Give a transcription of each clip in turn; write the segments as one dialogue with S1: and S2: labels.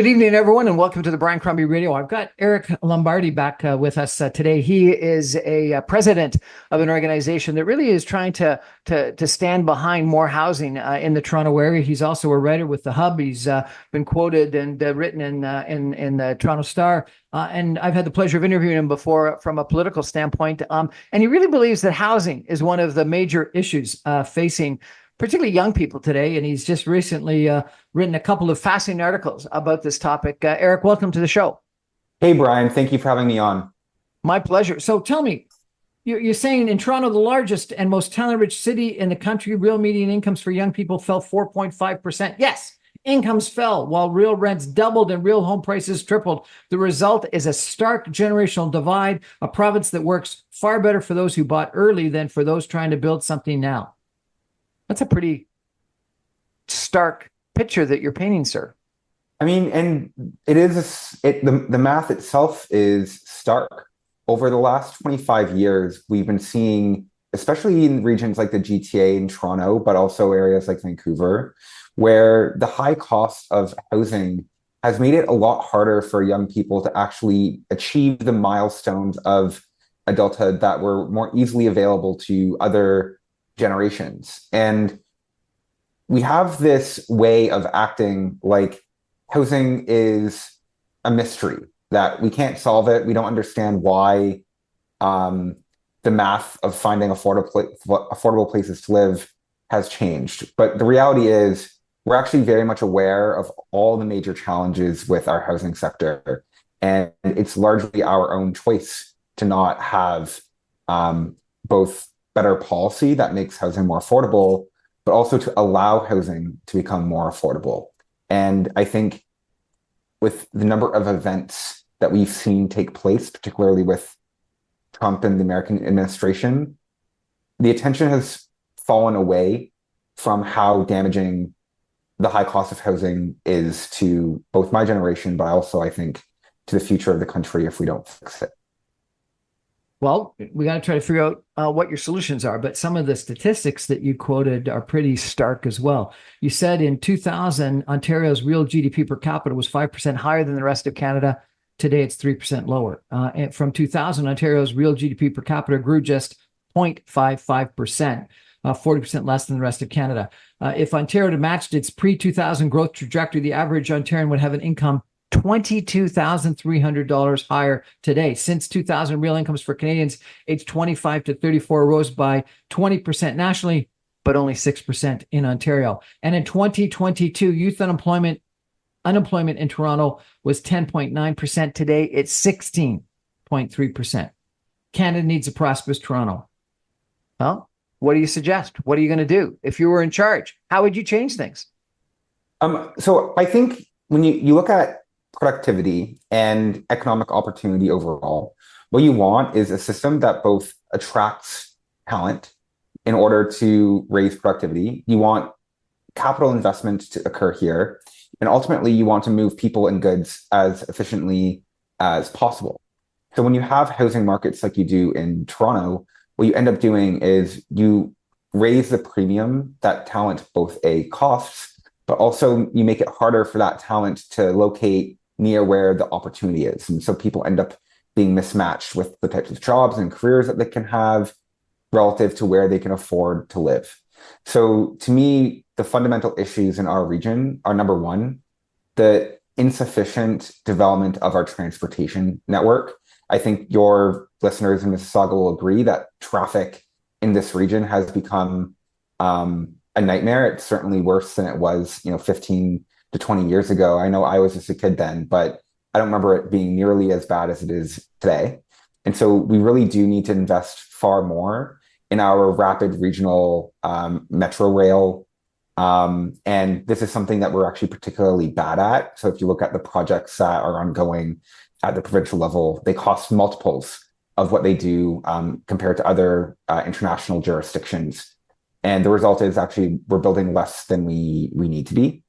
S1: Good evening, everyone, and welcome to the Brian Crombie Radio. I've got Eric Lombardi back with us today. He is a president of an organization that really is trying to stand behind more housing in the Toronto area. He's also a writer with The Hub. He's been quoted and written in the Toronto Star. And I've had the pleasure of interviewing him before from a political standpoint. And he really believes that housing is one of the major issues facing particularly young people today. And he's just recently written a couple of fascinating articles about this topic. Eric, welcome to the show.
S2: Hey, Brian. Thank you for having me on.
S1: My pleasure. So tell me, you're saying in Toronto, the largest and most talent-rich city in the country, real median incomes for young people fell 4.5%. Yes, incomes fell while real rents doubled and real home prices tripled. The result is a stark generational divide, a province that works far better for those who bought early than for those trying to build something now. That's a pretty stark picture that you're painting, sir.
S2: I mean, and the math itself is stark. Over the last 25 years, we've been seeing, especially in regions like the GTA in Toronto, but also areas like Vancouver, where the high cost of housing has made it a lot harder for young people to actually achieve the milestones of adulthood that were more easily available to other generations. And we have this way of acting like housing is a mystery, that we can't solve it. We don't understand why the math of finding affordable places to live has changed. But the reality is we're actually very much aware of all the major challenges with our housing sector. And it's largely our own choice to not have both better policy that makes housing more affordable, but also to allow housing to become more affordable. And I think with the number of events that we've seen take place, particularly with Trump and the American administration, the attention has fallen away from how damaging the high cost of housing is to both my generation, but also, I think, to the future of the country if we don't fix it.
S1: Well, we got to try to figure out what your solutions are, but some of the statistics that you quoted are pretty stark as well. You said in 2000, Ontario's real GDP per capita was 5% higher than the rest of Canada. Today, it's 3% lower. And from 2000, Ontario's real GDP per capita grew just 0.55%, 40% less than the rest of Canada. If Ontario had matched its pre-2000 growth trajectory, the average Ontarian would have an income $22,300 higher today. Since 2000, real incomes for Canadians aged 25 to 34 rose by 20% nationally, but only 6% in Ontario. And in 2022, youth unemployment in Toronto was 10.9%. Today, it's 16.3%. Canada needs a prosperous Toronto. Well, what do you suggest? What are you going to do? If you were in charge, how would you change things?
S2: So I think when you look at productivity and economic opportunity overall, what you want is a system that both attracts talent in order to raise productivity. You want capital investment to occur here. And ultimately, you want to move people and goods as efficiently as possible. So when you have housing markets like you do in Toronto, what you end up doing is you raise the premium that talent both costs, but also you make it harder for that talent to locate near where the opportunity is. And so people end up being mismatched with the types of jobs and careers that they can have relative to where they can afford to live. So to me, the fundamental issues in our region are, number one, the insufficient development of our transportation network. I think your listeners in Mississauga will agree that traffic in this region has become a nightmare. It's certainly worse than it was, 15 to 20 years ago. I know I was just a kid then, but I don't remember it being nearly as bad as it is today. And so we really do need to invest far more in our rapid regional metro rail. And this is something that we're actually particularly bad at. So if you look at the projects that are ongoing at the provincial level, they cost multiples of what they do compared to other international jurisdictions. And the result is actually we're building less than we need to be.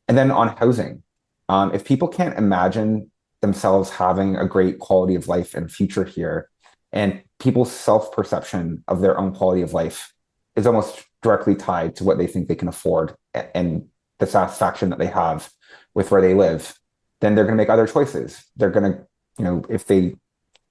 S2: And then on housing, if people can't imagine themselves having a great quality of life and future here, and people's self-perception of their own quality of life is almost directly tied to what they think they can afford and the satisfaction that they have with where they live, then they're going to make other choices. They're going to, if they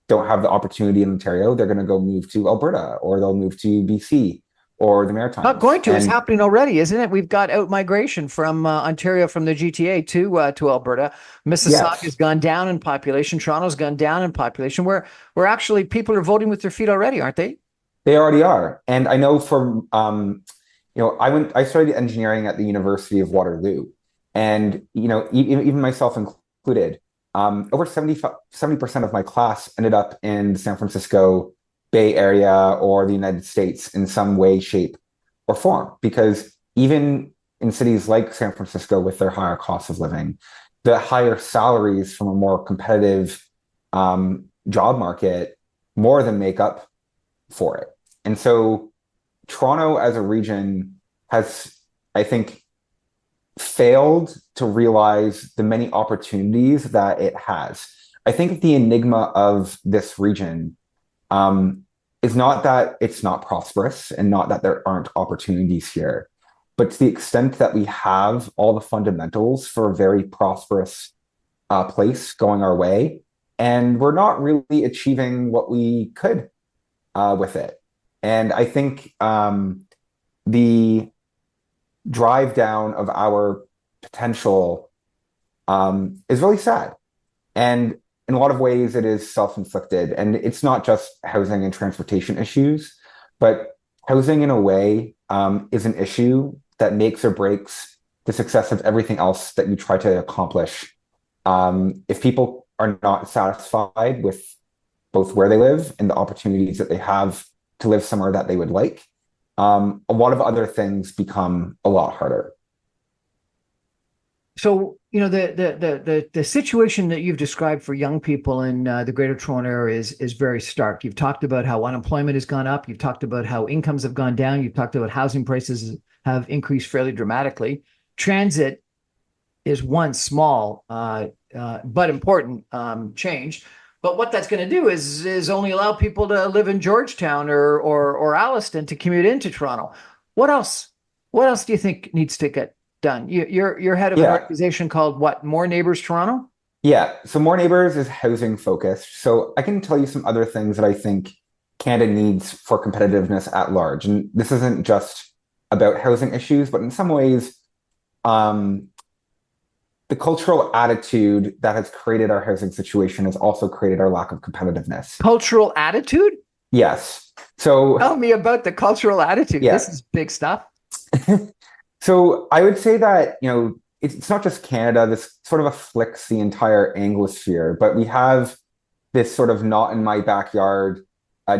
S2: don't have the opportunity in Ontario, they're going to go move to Alberta, or they'll move to BC or the
S1: Not
S2: Maritimes.
S1: going to. It's happening already, isn't it? We've got out migration from Ontario, from the GTA to Alberta. Mississauga's
S2: Yes,
S1: gone down in population. Toronto's gone down in population. Where actually people are voting with their feet already, aren't they?
S2: they already are. And I know from, I studied engineering at the University of Waterloo, and even myself included, over 70% of my class ended up in the San Francisco Bay Area or the United States in some way, shape, or form. Because even in cities like San Francisco, with their higher cost of living, the higher salaries from a more competitive job market more than make up for it. And so Toronto as a region has, I think, failed to realize the many opportunities that it has. I think the enigma of this region is not that it's not prosperous and not that there aren't opportunities here, but to the extent that we have all the fundamentals for a very prosperous place going our way, and we're not really achieving what we could with it. And I think the drive down of our potential is really sad. And in a lot of ways, it is self-inflicted. And it's not just housing and transportation issues, but housing in a way is an issue that makes or breaks the success of everything else that you try to accomplish. If people are not satisfied with both where they live and the opportunities that they have to live somewhere that they would like, a lot of other things become a lot harder.
S1: So, the situation that you've described for young people in the Greater Toronto area is very stark. You've talked about how unemployment has gone up. You've talked about how incomes have gone down. You've talked about housing prices have increased fairly dramatically. Transit is one small but important change. But what that's going to do is only allow people to live in Georgetown or Alliston to commute into Toronto. What else? What else do you think needs to get done? You're head of an
S2: Yeah.
S1: organization called what? More Neighbors Toronto?
S2: Yeah. So More Neighbors is housing focused. So I can tell you some other things that I think Canada needs for competitiveness at large. And this isn't just about housing issues, but in some ways, the cultural attitude that has created our housing situation has also created our lack of competitiveness.
S1: Cultural attitude?
S2: Yes. So,
S1: Tell me about the cultural attitude.
S2: yeah.
S1: This is big stuff.
S2: So I would say that, it's not just Canada. This sort of afflicts the entire Anglosphere, but we have this sort of not in my backyard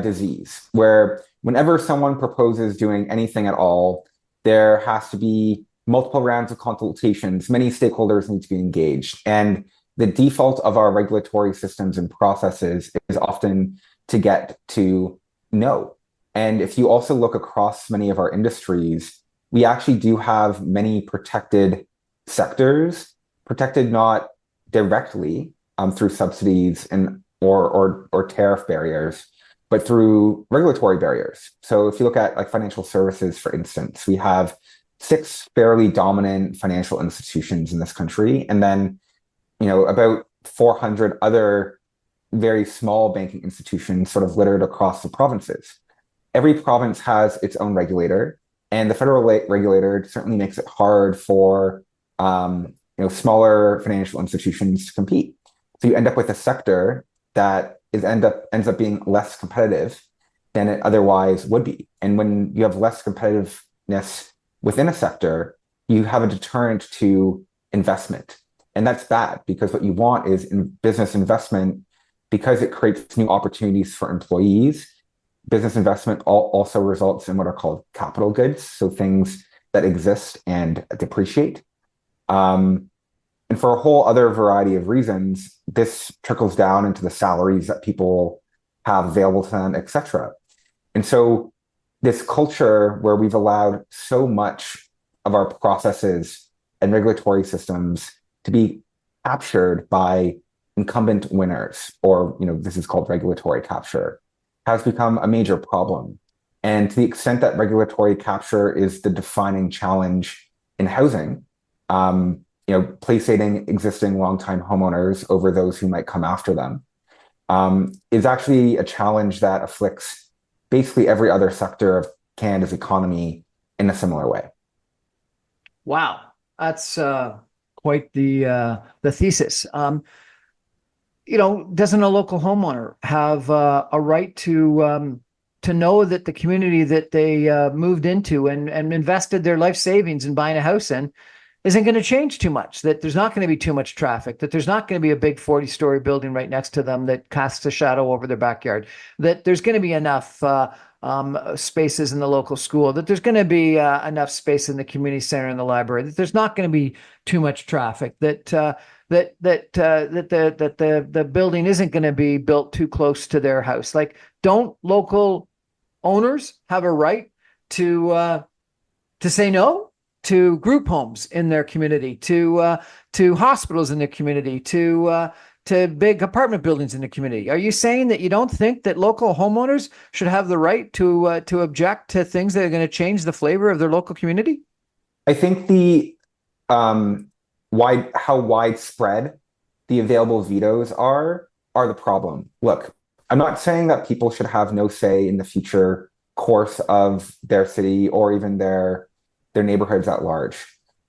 S2: disease where whenever someone proposes doing anything at all, there has to be multiple rounds of consultations. Many stakeholders need to be engaged. And the default of our regulatory systems and processes is often to get to no. And if you also look across many of our industries, we actually do have many protected sectors, protected not directly through subsidies and or tariff barriers, but through regulatory barriers. So if you look at like financial services, for instance, we have 6 fairly dominant financial institutions in this country, and then about 400 other very small banking institutions sort of littered across the provinces. Every province has its own regulator, and the federal regulator certainly makes it hard for smaller financial institutions to compete. So you end up with a sector that ends up being less competitive than it otherwise would be. And when you have less competitiveness within a sector, you have a deterrent to investment. And that's bad because what you want is in business investment, because it creates new opportunities for employees. Business investment also results in what are called capital goods, so things that exist and depreciate. And for a whole other variety of reasons, this trickles down into the salaries that people have available to them, et cetera. And so this culture where we've allowed so much of our processes and regulatory systems to be captured by incumbent winners, or this is called regulatory capture, has become a major problem. And to the extent that regulatory capture is the defining challenge in housing, placating existing longtime homeowners over those who might come after them, is actually a challenge that afflicts basically every other sector of Canada's economy in a similar way.
S1: Wow, that's quite the thesis. Doesn't a local homeowner have a right to know that the community that they moved into and invested their life savings in buying a house in isn't going to change too much, that there's not going to be too much traffic, that there's not going to be a big 40-story building right next to them that casts a shadow over their backyard, that there's going to be enough spaces in the local school, that there's going to be enough space in the community center and the library, that there's not going to be too much traffic, that the building isn't going to be built too close to their house. Like, don't local owners have a right to say no to group homes in their community, to hospitals in their community, to big apartment buildings in the community? Are you saying that you don't think that local homeowners should have the right to object to things that are going to change the flavor of their local community?
S2: I think the how widespread the available vetoes are the problem. Look, I'm not saying that people should have no say in the future course of their city or even their neighborhoods at large.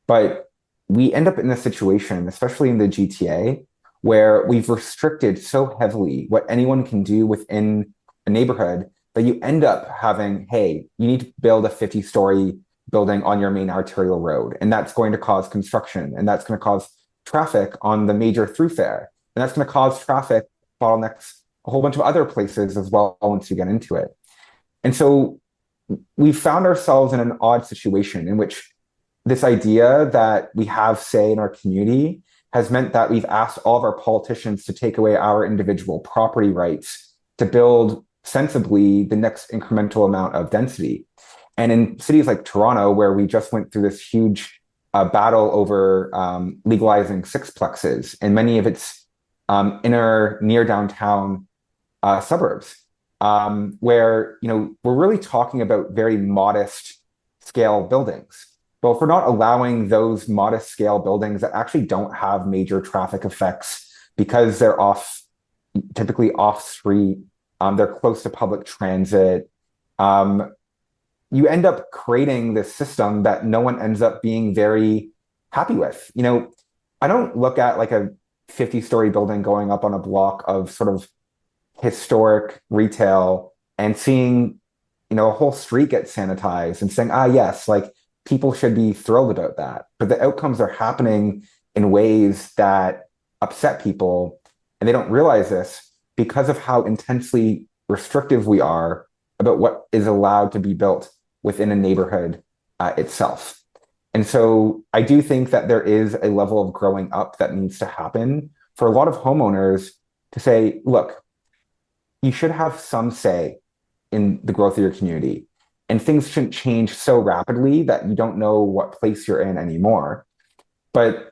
S2: But we end up in a situation, especially in the GTA, where we've restricted so heavily what anyone can do within a neighborhood that you end up having, hey, you need to build a 50-story building on your main arterial road, and that's going to cause construction, and that's going to cause traffic on the major thoroughfare, and that's going to cause traffic bottlenecks a whole bunch of other places as well once you get into it. And so we found ourselves in an odd situation in which this idea that we have say in our community has meant that we've asked all of our politicians to take away our individual property rights to build sensibly the next incremental amount of density. And in cities like Toronto, where we just went through this huge battle over legalizing sixplexes in many of its inner near downtown suburbs, where we're really talking about very modest scale buildings. But if we're not allowing those modest scale buildings that actually don't have major traffic effects because they're typically off street, they're close to public transit, you end up creating this system that no one ends up being very happy with. I don't look at like a 50-story building going up on a block of sort of historic retail and seeing, a whole street get sanitized and saying, yes, like people should be thrilled about that. But the outcomes are happening in ways that upset people, and they don't realize this because of how intensely restrictive we are about what is allowed to be built within a neighborhood itself. And so I do think that there is a level of growing up that needs to happen for a lot of homeowners to say, look, you should have some say in the growth of your community. And things shouldn't change so rapidly that you don't know what place you're in anymore. But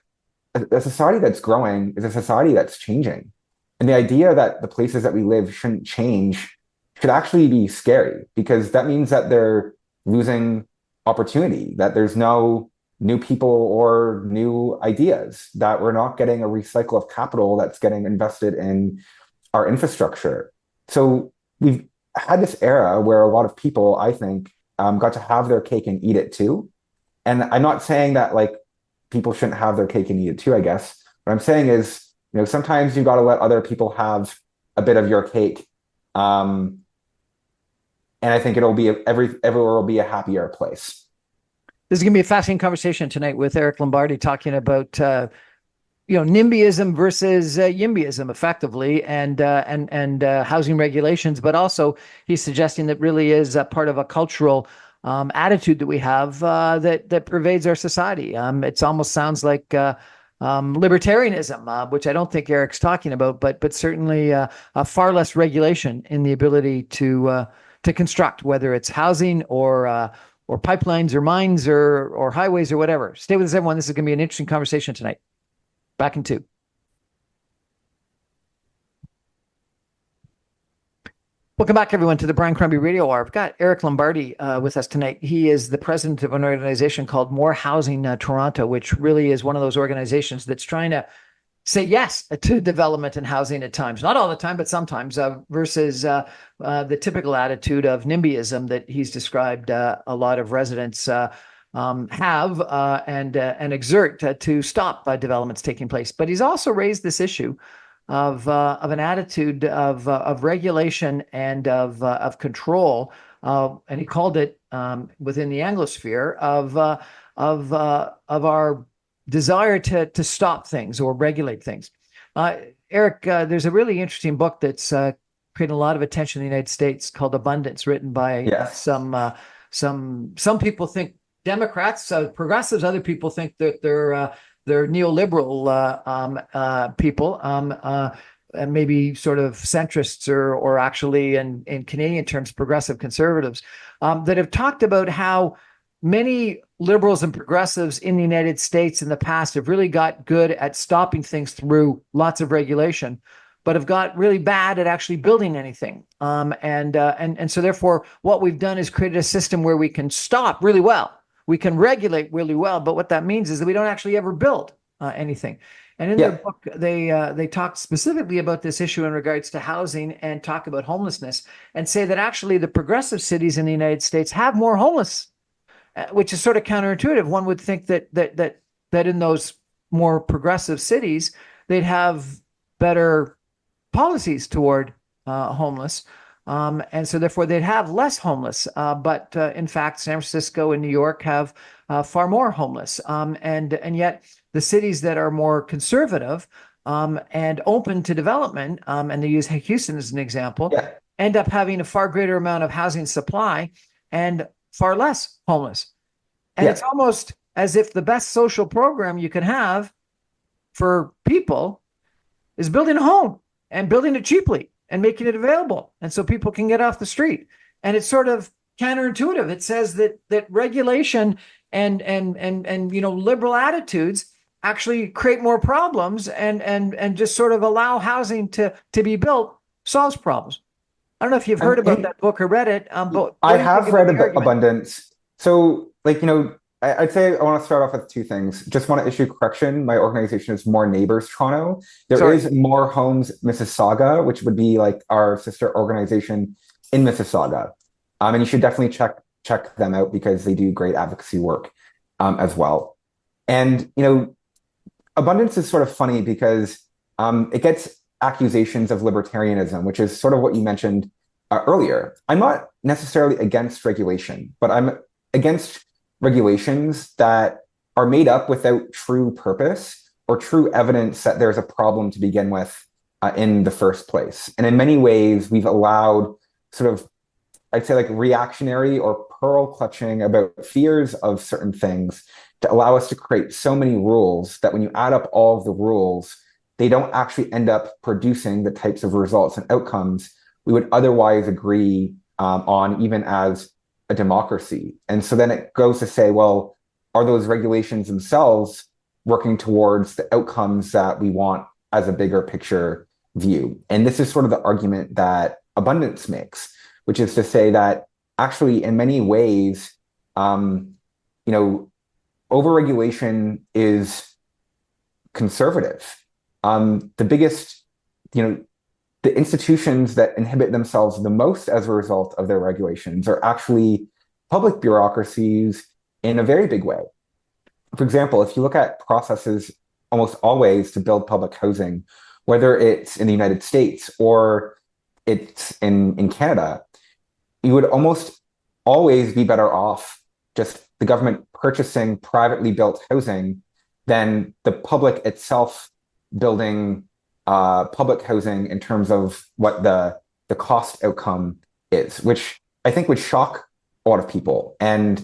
S2: a society that's growing is a society that's changing. And the idea that the places that we live shouldn't change should actually be scary, because that means that they're losing opportunity, that there's no new people or new ideas, that we're not getting a recycle of capital that's getting invested in our infrastructure. So we've had this era where a lot of people, I think, got to have their cake and eat it too. And I'm not saying that like people shouldn't have their cake and eat it too, I guess. What I'm saying is, sometimes you got to let other people have a bit of your cake. And I think everywhere will be a happier place.
S1: This is going to be a fascinating conversation tonight with Eric Lombardi, talking about NIMBYism versus YIMBYism, effectively, and housing regulations. But also, he's suggesting that really is a part of a cultural attitude that we have that pervades our society. It almost sounds like libertarianism, which I don't think Eric's talking about, but certainly a far less regulation in the ability to construct, whether it's housing or pipelines or mines or highways or whatever. Stay with us, everyone. This is going to be an interesting conversation tonight. Back in 2. Welcome back, everyone, to the Brian Crombie Radio Hour. I've got Eric Lombardi with us tonight. He is the president of an organization called More Housing Toronto, which really is one of those organizations that's trying to say yes to development and housing at times, not all the time, but sometimes, versus the typical attitude of NIMBYism that he's described a lot of residents have and exert to stop developments taking place. But he's also raised this issue of an attitude of regulation and of control, and he called it within the Anglosphere of our desire to stop things or regulate things. Eric, there's a really interesting book that's creating a lot of attention in the United States called Abundance, written by
S2: Yes.
S1: some people think Democrats, progressives. Other people think that they're neoliberal people, and maybe sort of centrists or actually in Canadian terms, progressive conservatives, that have talked about how many liberals and progressives in the United States in the past have really got good at stopping things through lots of regulation, but have got really bad at actually building anything. And so therefore, what we've done is created a system where we can stop really well. We can regulate really well, but what that means is that we don't actually ever build anything. And in their book, they talk specifically about this issue in regards to housing and talk about homelessness and say that actually the progressive cities in the United States have more homeless, which is sort of counterintuitive. One would think that in those more progressive cities, they'd have better policies toward homeless. And so therefore they'd have less homeless. But in fact, San Francisco and New York have far more homeless. And yet the cities that are more conservative and open to development, and they use Houston as an example, end up having a far greater amount of housing supply and far less homeless. And it's almost as if the best social program you can have for people is building a home and building it cheaply and making it available, and so people can get off the street. And it's sort of counterintuitive. It says that regulation and liberal attitudes actually create more problems, and just sort of allow housing to be built solves problems. I don't know if you've heard about that book or read it, but
S2: I have read Abundance. So, I'd say I want to start off with two things. Just want to issue correction. My organization is More Neighbors Toronto. There is More Homes Mississauga, which would be like our sister organization in Mississauga. And you should definitely check them out because they do great advocacy work as well. And, Abundance is sort of funny because it gets accusations of libertarianism, which is sort of what you mentioned earlier. I'm not necessarily against regulation, but I'm against regulations that are made up without true purpose or true evidence that there's a problem to begin with in the first place. And in many ways, we've allowed sort of, I'd say, like reactionary or pearl clutching about fears of certain things to allow us to create so many rules that when you add up all of the rules, they don't actually end up producing the types of results and outcomes we would otherwise agree on, even as a democracy. And so then it goes to say, well, are those regulations themselves working towards the outcomes that we want as a bigger picture view? And this is sort of the argument that Abundance makes, which is to say that actually in many ways, overregulation is conservative. The biggest, the institutions that inhibit themselves the most as a result of their regulations are actually public bureaucracies in a very big way. For example, if you look at processes almost always to build public housing, whether it's in the United States or it's in Canada, you would almost always be better off just the government purchasing privately built housing than the public itself building public housing in terms of what the cost outcome is, which I think would shock a lot of people. And,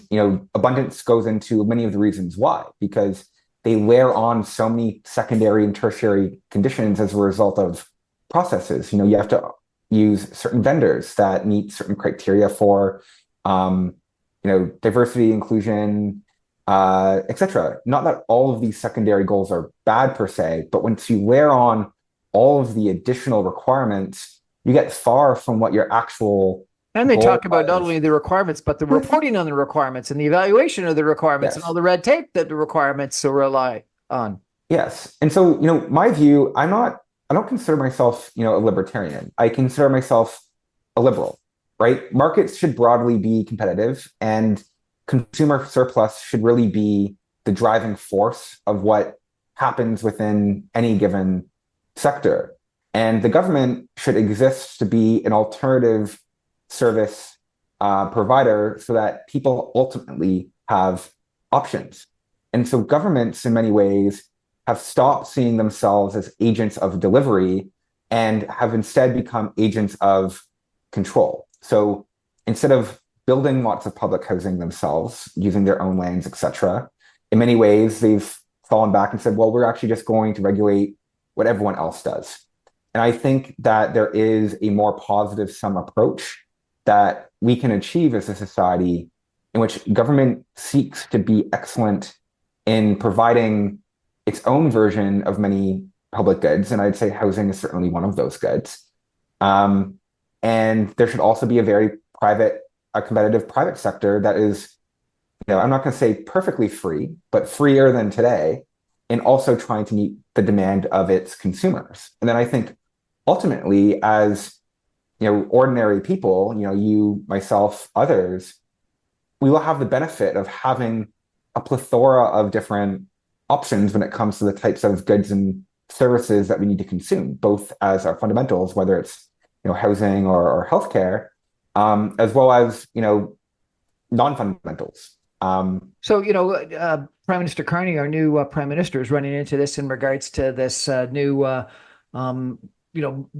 S2: Abundance goes into many of the reasons why, because they layer on so many secondary and tertiary conditions as a result of processes. You have to use certain vendors that meet certain criteria for, diversity, inclusion, etc. Not that all of these secondary goals are bad per se, but once you layer on all of the additional requirements you get far from what your actual
S1: And they
S2: goal
S1: talk about not
S2: was.
S1: only the requirements, but the reporting on the requirements and the evaluation of the requirements and all
S2: Yes.
S1: the red tape that the requirements rely on.
S2: Yes. And so, my view, I don't consider myself, a libertarian. I consider myself a liberal, right? Markets should broadly be competitive, and consumer surplus should really be the driving force of what happens within any given sector. And the government should exist to be an alternative service provider so that people ultimately have options. And so governments, in many ways, have stopped seeing themselves as agents of delivery and have instead become agents of control. So instead of building lots of public housing themselves, using their own lands, etc., in many ways, they've fallen back and said, well, we're actually just going to regulate what everyone else does. And I think that there is a more positive sum approach that we can achieve as a society in which government seeks to be excellent in providing its own version of many public goods. And I'd say housing is certainly one of those goods. And there should also be a very a competitive private sector that is, I'm not going to say perfectly free, but freer than today, and also trying to meet the demand of its consumers. And then I think ultimately, as ordinary people, you, myself, others, we will have the benefit of having a plethora of different options when it comes to the types of goods and services that we need to consume, both as our fundamentals, whether it's housing or healthcare, as well as non-fundamentals.
S1: So, Prime Minister Carney, our new Prime Minister, is running into this in regards to this new,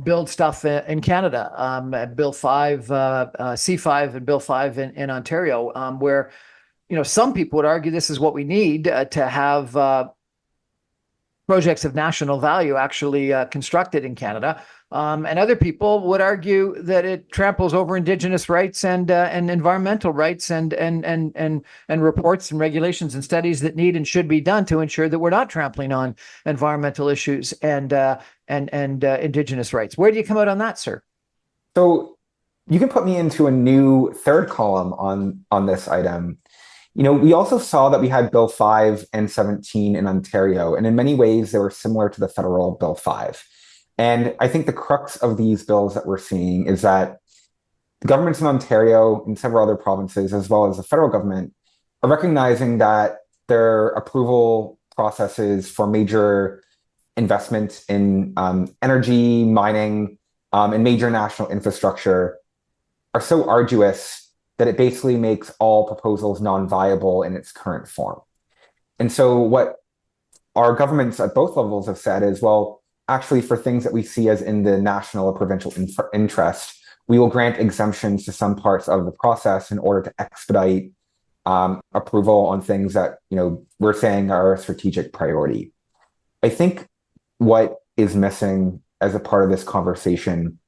S1: build stuff in Canada, Bill 5, C5 and Bill 5 in Ontario, where, some people would argue this is what we need to have projects of national value actually constructed in Canada. And other people would argue that it tramples over Indigenous rights and environmental rights and reports and regulations and studies that need and should be done to ensure that we're not trampling on environmental issues and Indigenous rights. Where do you come out on that, sir?
S2: So you can put me into a new third column on this item. We also saw that we had Bill 5 and 17 in Ontario, and in many ways, they were similar to the federal Bill 5. And I think the crux of these bills that we're seeing is that the governments in Ontario and several other provinces, as well as the federal government, are recognizing that their approval processes for major investment in energy, mining, and major national infrastructure are so arduous that it basically makes all proposals non-viable in its current form. And so what our governments at both levels have said is, well, actually for things that we see as in the national or provincial interest, we will grant exemptions to some parts of the process in order to expedite approval on things that, we're saying are a strategic priority. I think what is missing as a part of this conversation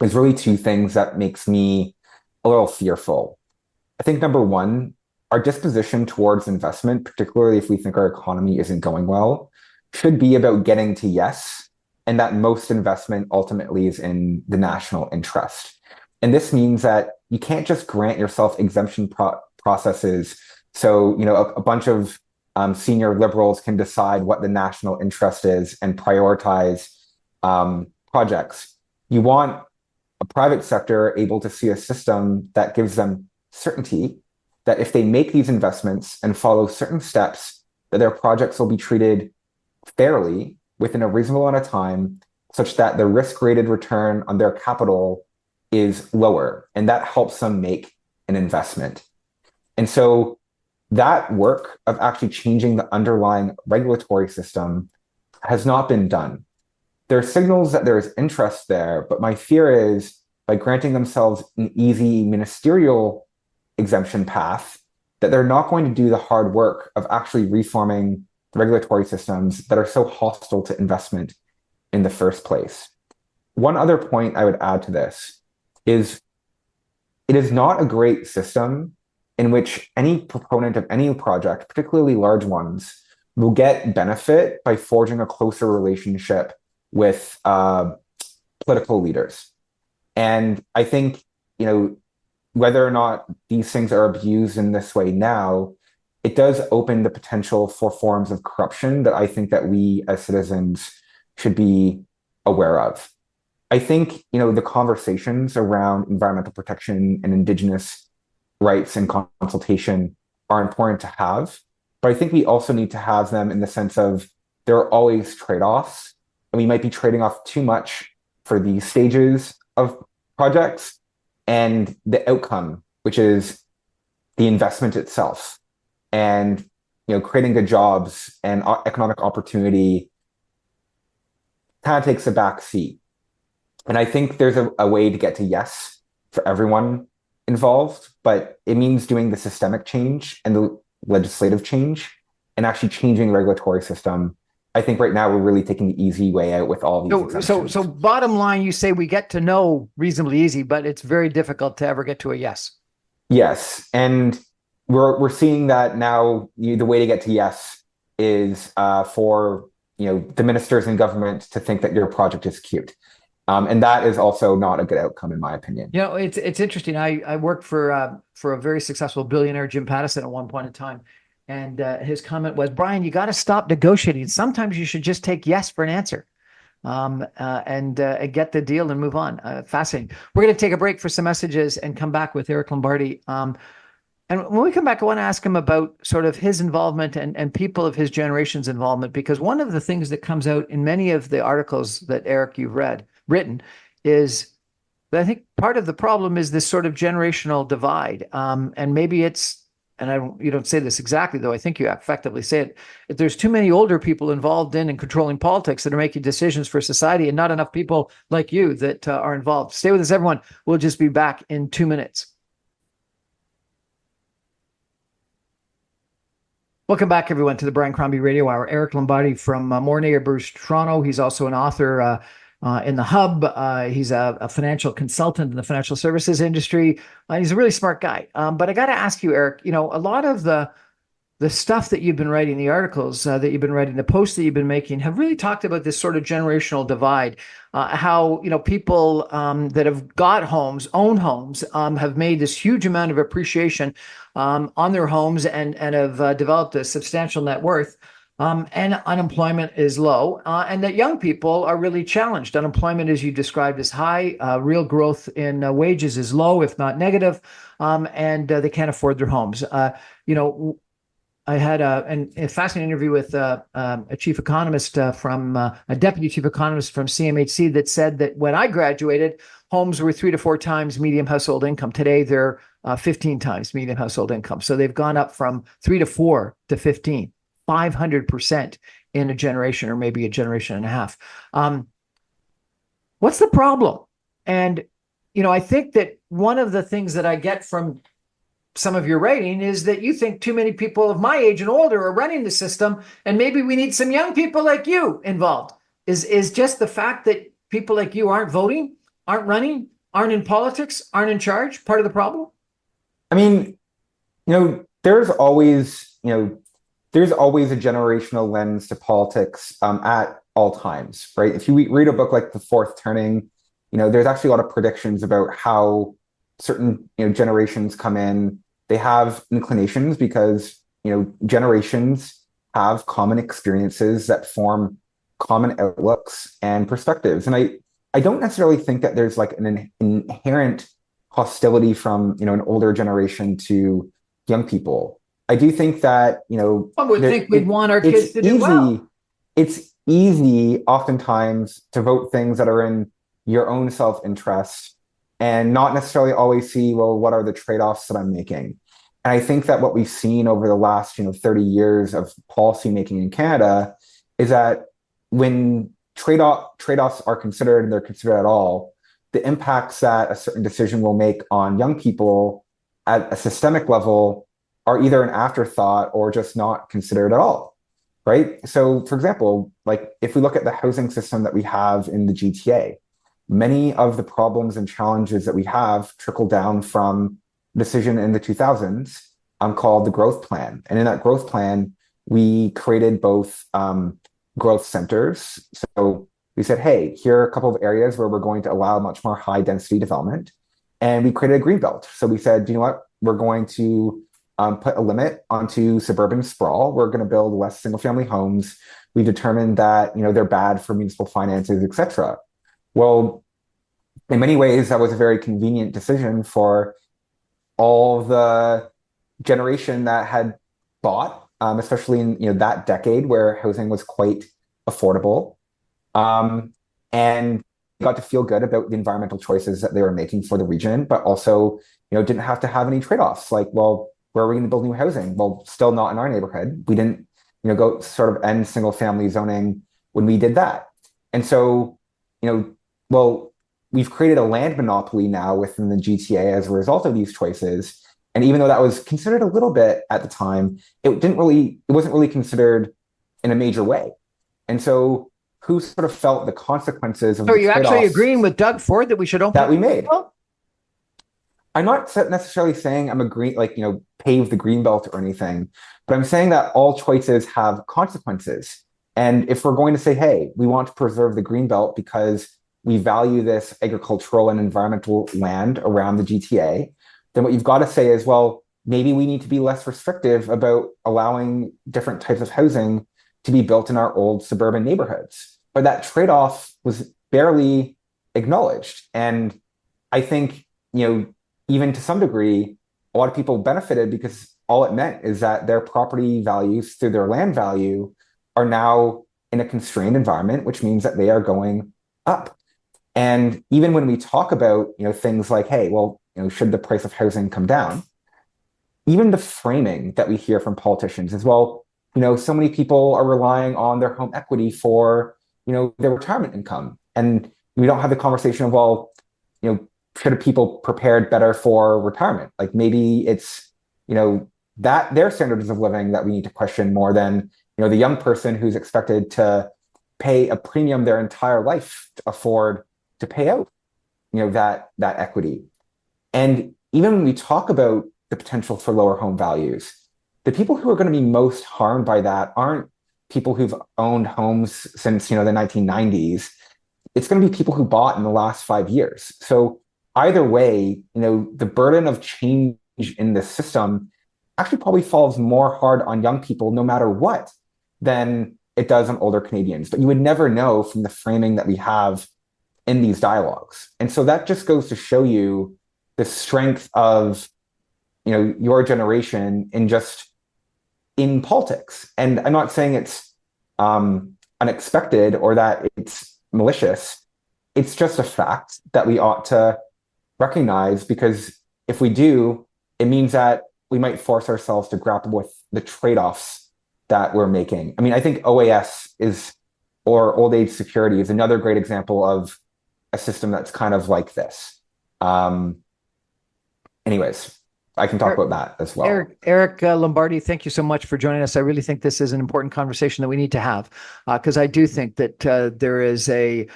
S2: is really two things that makes me a little fearful. I think number one, our disposition towards investment, particularly if we think our economy isn't going well, should be about getting to yes, and that most investment ultimately is in the national interest. And this means that you can't just grant yourself exemption processes so a bunch of senior liberals can decide what the national interest is and prioritize projects. You want a private sector able to see a system that gives them certainty that if they make these investments and follow certain steps, that their projects will be treated fairly within a reasonable amount of time, such that the risk-rated return on their capital is lower, and that helps them make an investment. And so that work of actually changing the underlying regulatory system has not been done. There are signals that there is interest there, but my fear is by granting themselves an easy ministerial exemption path, that they're not going to do the hard work of actually reforming regulatory systems that are so hostile to investment in the first place. One other point I would add to this is it is not a great system in which any proponent of any project, particularly large ones, will get benefit by forging a closer relationship with political leaders. And I think, whether or not these things are abused in this way now, it does open the potential for forms of corruption that I think that we as citizens should be aware of. I think, the conversations around environmental protection and indigenous rights and consultation are important to have. But I think we also need to have them in the sense of there are always trade-offs, and we might be trading off too much for these stages of projects and the outcome, which is the investment itself and creating good jobs and economic opportunity kind of takes a back seat. And I think there's a way to get to yes for everyone involved, but it means doing the systemic change and the legislative change and actually changing the regulatory system. I think right now we're really taking the easy way out with all these exemptions.
S1: So bottom line, you say we get to know reasonably easy, but it's very difficult to ever get to a yes.
S2: Yes, and we're seeing that now. The way to get to yes is for the ministers in government to think that your project is cute. And that is also not a good outcome, in my opinion.
S1: It's interesting. I worked for a very successful billionaire, Jim Pattison, at one point in time. And his comment was, Brian, you got to stop negotiating. Sometimes you should just take yes for an answer and get the deal and move on. Fascinating. We're going to take a break for some messages and come back with Eric Lombardi. And when we come back, I want to ask him about sort of his involvement and people of his generation's involvement, because one of the things that comes out in many of the articles that, Eric, you've written is that I think part of the problem is this sort of generational divide. And maybe it's, and you don't say this exactly, though I think you effectively say it, if there's too many older people involved in and controlling politics that are making decisions for society and not enough people like you that are involved. Stay with us, everyone. We'll just be back in 2 minutes. Welcome back, everyone, to the Brian Crombie Radio Hour. Eric Lombardi from Mornay Bruce, Toronto. He's also an author in the Hub. He's a financial consultant in the financial services industry. He's a really smart guy. But I got to ask you, Eric, a lot of the stuff that you've been writing, the articles that you've been writing, the posts that you've been making have really talked about this sort of generational divide, how, people that have got homes, own homes, have made this huge amount of appreciation on their homes and have developed a substantial net worth. And unemployment is low, and that young people are really challenged. Unemployment, as you described, is high. Real growth in wages is low, if not negative, and they can't afford their homes. I had a fascinating interview with a chief economist from a deputy chief economist from CMHC that said that when I graduated, homes were 3 to 4 times median household income. Today, they're 15 times median household income. So they've gone up from 3 to 4 to 15. 500% in a generation, or maybe a generation and a half. What's the problem? And, I think that one of the things that I get from some of your writing is that you think too many people of my age and older are running the system, and maybe we need some young people like you involved. Is just the fact that people like you aren't voting, aren't running, aren't in politics, aren't in charge part of the problem?
S2: I mean, there's always a generational lens to politics at all times, right? If you read a book like The Fourth Turning, there's actually a lot of predictions about how certain generations come in. They have inclinations because generations have common experiences that form common outlooks and perspectives. And I don't necessarily think that there's like an inherent hostility from an older generation to young people. I do think that,
S1: one would think we'd want our kids to do well.
S2: It's easy oftentimes to vote things that are in your own self-interest and not necessarily always see, well, what are the trade-offs that I'm making? And I think that what we've seen over the last, 30 years of policymaking in Canada is that when trade-offs are considered, and they're considered at all, the impacts that a certain decision will make on young people at a systemic level are either an afterthought or just not considered at all, right? So, for example, like if we look at the housing system that we have in the GTA, many of the problems and challenges that we have trickle down from a decision in the 2000s called the growth plan. And in that growth plan, we created both growth centers, so we said, hey, here are a couple of areas where we're going to allow much more high density development. And we created a green belt. So we said, you know what, we're going to put a limit onto suburban sprawl. We're going to build less single family homes. We determined that, they're bad for municipal finances, et cetera. Well, in many ways, that was a very convenient decision for all the generation that had bought, especially in that decade where housing was quite affordable, and got to feel good about the environmental choices that they were making for the region, but also didn't have to have any trade-offs. Like, well, where are we going to build new housing? Well, still not in our neighborhood. We didn't go sort of end single family zoning when we did that. And so well, we've created a land monopoly now within the GTA as a result of these choices. And even though that was considered a little bit at the time, it wasn't really considered in a major way. And so who sort of felt the consequences of
S1: So
S2: the
S1: are you actually
S2: trade-offs
S1: agreeing with Doug Ford that we should open
S2: that we made?
S1: Well,
S2: I'm not necessarily saying I'm agreeing, pave the green belt or anything, but I'm saying that all choices have consequences. And if we're going to say, hey, we want to preserve the green belt because we value this agricultural and environmental land around the GTA, then what you've got to say is, well, maybe we need to be less restrictive about allowing different types of housing to be built in our old suburban neighborhoods. But that trade-off was barely acknowledged. And I think, even to some degree, a lot of people benefited because all it meant is that their property values through their land value are now in a constrained environment, which means that they are going up. And even when we talk about, things like, hey, well, should the price of housing come down? Even the framing that we hear from politicians is, well, so many people are relying on their home equity for, their retirement income. And we don't have the conversation of, well, should people prepared better for retirement? Like maybe it's, that their standards of living that we need to question more than, the young person who's expected to pay a premium their entire life to afford to pay out, that equity. And even when we talk about the potential for lower home values, the people who are going to be most harmed by that aren't people who've owned homes since, the 1990s. It's going to be people who bought in the last 5 years. So either way, the burden of change in this system actually probably falls more hard on young people, no matter what, than it does on older Canadians. But you would never know from the framing that we have in these dialogues. And so that just goes to show you the strength of, your generation in politics. And I'm not saying it's unexpected or that it's malicious. It's just a fact that we ought to recognize, because if we do, it means that we might force ourselves to grapple with the trade-offs that we're making. I mean, I think OAS or old age security is another great example of a system that's kind of like this. Anyways, I can talk about that as well.
S1: Eric Lombardi, thank you so much for joining us. I really think this is an important conversation that we need to have, because I do think that there is a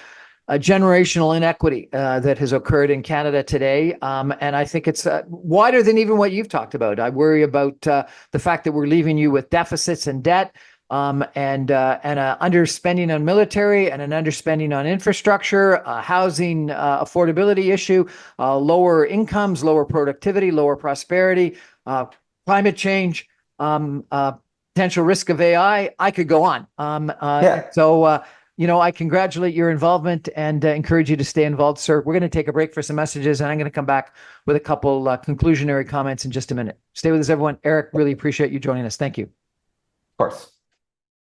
S1: generational inequity that has occurred in Canada today. And I think it's wider than even what you've talked about. I worry about the fact that we're leaving you with deficits and debt, and an underspending on military and an underspending on infrastructure, a housing affordability issue, lower incomes, lower productivity, lower prosperity, climate change, potential risk of AI. I could go on. So I congratulate your involvement and encourage you to stay involved, sir. We're going to take a break for some messages, and I'm going to come back with a couple conclusionary comments in just a minute. Stay with us, everyone. Eric, really appreciate you joining us. Thank you.
S2: Of course.